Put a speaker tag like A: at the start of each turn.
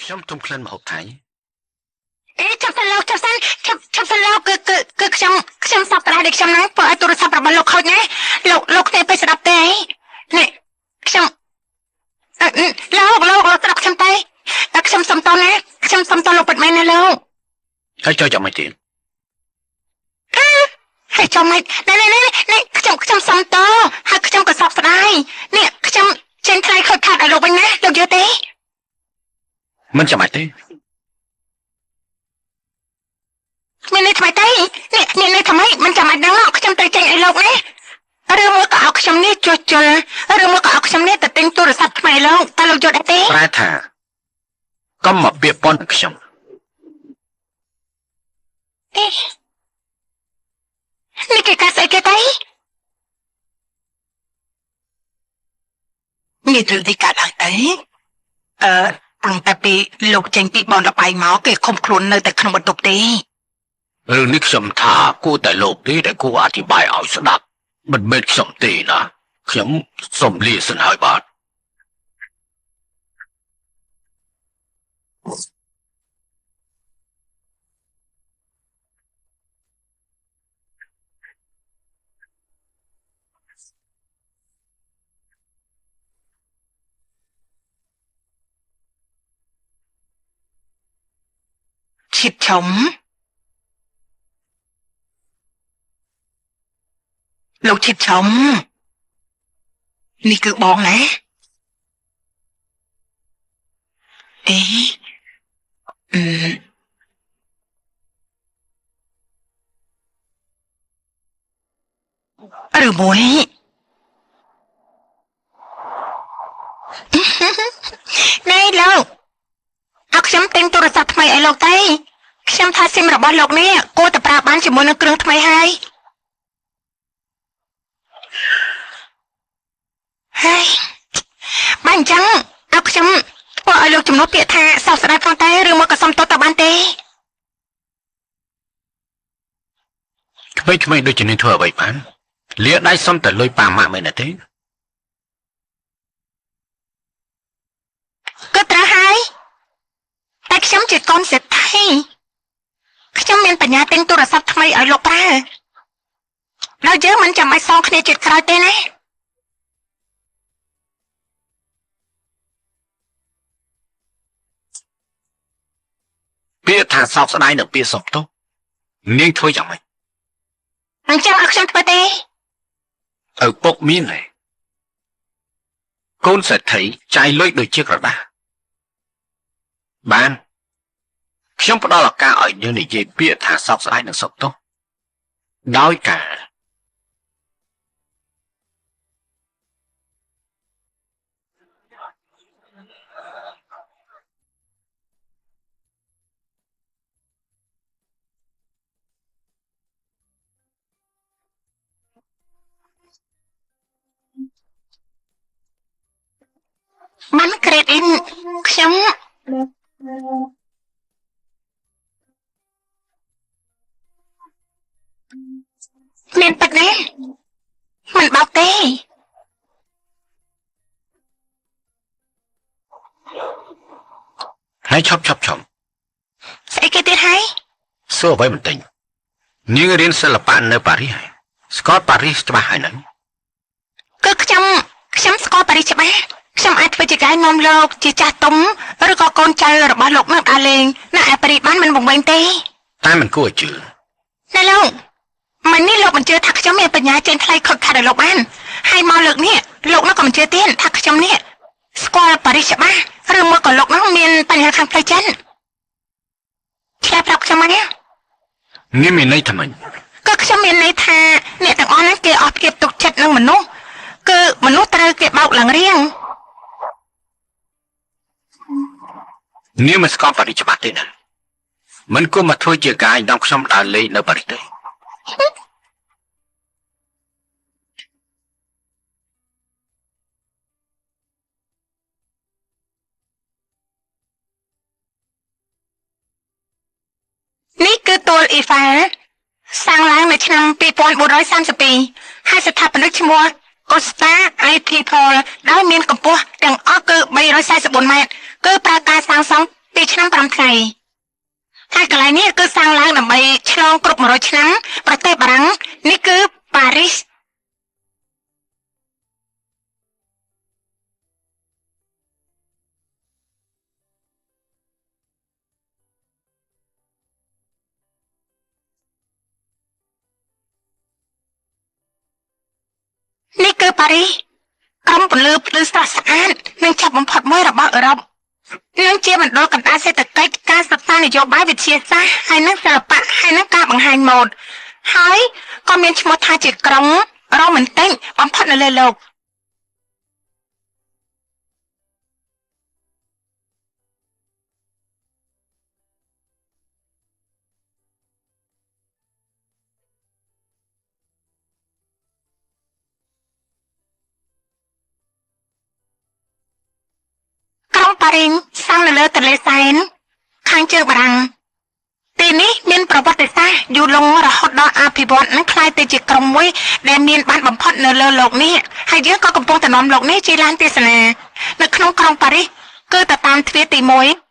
A: ខ្ញុំទុំក្លិនម្ហូបថៃ
B: ចាំសិនលោកគឺខ្ញុំសប្តាហ៍នេះខ្ញុំហ្នឹងបើឲ្យទូរស័ព្ទរបស់លោកខូចណាលោកទេពេលស្ដាប់ទេនេះខ្ញុំលោកស្ដាប់ខ្ញុំទេខ្ញុំសុំតណាខ្ញុំសុំតលោកពិតមែនណាលោក
A: ហើយចូលចាំមិនទៀត
B: ហើយចាំមិននេះខ្ញុំសុំតហើយខ្ញុំក៏សោកស្ដាយនេះខ្ញុំចេញថ្លៃខូចខាតឲ្យលោកវិញណាលោកយល់ទេ
A: មិនចាំបាច់ទេ
B: មាននេះថ្មីទេនេះថ្មីមិនចាំបាច់ដឹងខ្ញុំទៅចេញឲ្យលោកណាឬមួយក៏ឲ្យខ្ញុំនេះជួសជុលឬមួយក៏ឲ្យខ្ញុំនេះទៅទិញទូរស័ព្ទថ្មីលោកតើលោកយល់ទេ
A: ប្រែថាកុំមកពាក្យប៉ុនខ្ញុំ
B: នេះគេកាស្អីគេទេនេះត្រូវទីកាត់ឡើងទៅតាំងតែពីលោកចេញពីបនលបាយមកគេខំខ្លួននៅតែក្នុងបន្ទប់ទេ
A: រឿងនេះខ្ញុំថាគួរតែលោកទេតែគួរអធិប្បាយឲ្យស្ដាប់មិនមែនខ្ញុំទេណាខ្ញុំសូមលាសិនហើយបាទ
B: ឈិតឈំលោកឈិតឈំនេះគឺបងណាឬមួយនេះលោកអត់ខ្ញុំទិញទូរស័ព្ទថ្មីឲ្យលោកទេខ្ញុំថាស៊ីមរបស់លោកនេះគួរតែប្រើបានជាមួយនឹងគ្រឿងថ្មីហើយបានអញ្ចឹងអត់ខ្ញុំធ្វើឲ្យលោកជំនួសពាក្យថាសោកស្ដាយផងតែឬមកក៏សុំទោសទៅបានទេ
A: ក្មេងៗដូចជានេះធ្វើអ្វីបានលាដៃសុំតែលុយប៉ាម៉ាក់មែនទេ
B: ក៏ត្រូវហើយតែខ្ញុំជាកូនសេដ្ឋីខ្ញុំមានបញ្ញាទិញទូរស័ព្ទថ្មីឲ្យលោកប្រើដល់យើងមិនចាំបាច់សងគ្នាជាតិក្រោយទេណា
A: ពាក្យថាសោកស្ដាយនឹងពាក្យសុំទោសនាងធ្វើយ៉ាងម៉េច
B: អញ្ចឹងឲ្យខ្ញុំធ្វើទេ
A: ឪពុកមានហើយកូនសេដ្ឋីចាយលុយដូចជាក្រដាសបានខ្ញុំផ្ដល់ឱកាសឲ្យនាងនិយាយពាក្យថាសោកស្ដាយនឹងសុំទោសដោយការ
B: មិនក្រេតអ៊ីនខ្ញុំមានទឹកទេមិនបោកទេ
A: ហើយឈប់
B: ស្អីគេទៀតហើយ
A: សួរអ្វីមិនទិញនាងរៀនសិល្បៈនៅប៉ារីសស្គាល់ប៉ារីសច្បាស់ហើយហ្នឹង
B: គឺខ្ញុំស្គាល់ប៉ារីសច្បាស់ខ្ញុំអាចធ្វើជាកាយនាំលោកជាចាស់ទុំឬក៏កូនចៅរបស់លោកនឹងដើរលេងនៅឯប៉ារីសបានមិនបង្វែងទេ
A: តែមិនគួរជឿ
B: ណាលោកមិននេះលោកមិនជឿថាខ្ញុំមានបញ្ញាចេញថ្លៃខុសខាតដល់លោកបានហើយមកលើកនេះលោកនោះក៏មិនជឿទៀតថាខ្ញុំនេះស្គាល់ប៉ារីសច្បាស់ឬមកក៏លោកនោះមានបញ្ហាខាងផ្លូវចិត្តឆ្លើយប្រាប់ខ្ញុំមកនេះ
A: នាងមានន័យថាម៉េច
B: ក៏ខ្ញុំមានន័យថាអ្នកទាំងអស់ហ្នឹងគេអស់ភាពទុកចិត្តនឹងមនុស្សគឺមនុស្សត្រូវគេបោកឡើងរៀង
A: នាងមិនស្គាល់ប៉ារីសច្បាស់ទេណាមិនគួរមកធ្វើជាកាយនាំខ្ញុំដើរលេងនៅប៉ារីសទេ
B: នេះគឺទួលអ៊ីហ្វាសាងឡើងនៅឆ្នាំ2432ហើយស្ថាបនិកឈ្មោះ Costa IT Pol ដោយមានកម្ពស់ទាំងអស់គឺ344ម៉ែត្រគឺប្រើការសាង សង2ឆ្នាំ5ថ្ងៃហើយកន្លែងនេះគឺសាងឡើងដើម្បីឆ្លងគ្រប់100ឆ្នាំប្រទេសបារាំងនេះគឺប៉ារីសនេះគឺប៉ារីសក្រុមពន្លឺភ្លឺស្រស់ស្អាតនិងចាប់បំផុតមួយរបស់អឺរ៉ុបនឹងជាមណ្ឌលកណ្ដាលសេដ្ឋកិច្ចការសិក្សានយោបាយវិទ្យាសាស្ត្រហើយនិងសិល្បៈហើយនិងការបង្ហាញម៉ូដហើយក៏មានឈ្មោះថាជាក្រុងរ៉ូមែនទិកបំផុតនៅលើលោកក្រុងប៉ារីសសាងនៅលើទន្លេសែនខាងជើងបារាំងទីនេះមានប្រវត្តិសាស្ត្រយូរលង់រហូតដល់អភិវឌ្ឍនិងក្លាយទៅជាក្រុងមួយដែលមានបានបំផុតនៅលើលោកនេះហើយយើងក៏កំពុងតែនាំលោកនេះជិះឡានទស្សនានៅក្នុងក្រុងប៉ារីសគឺទៅតាមទ្វារទី1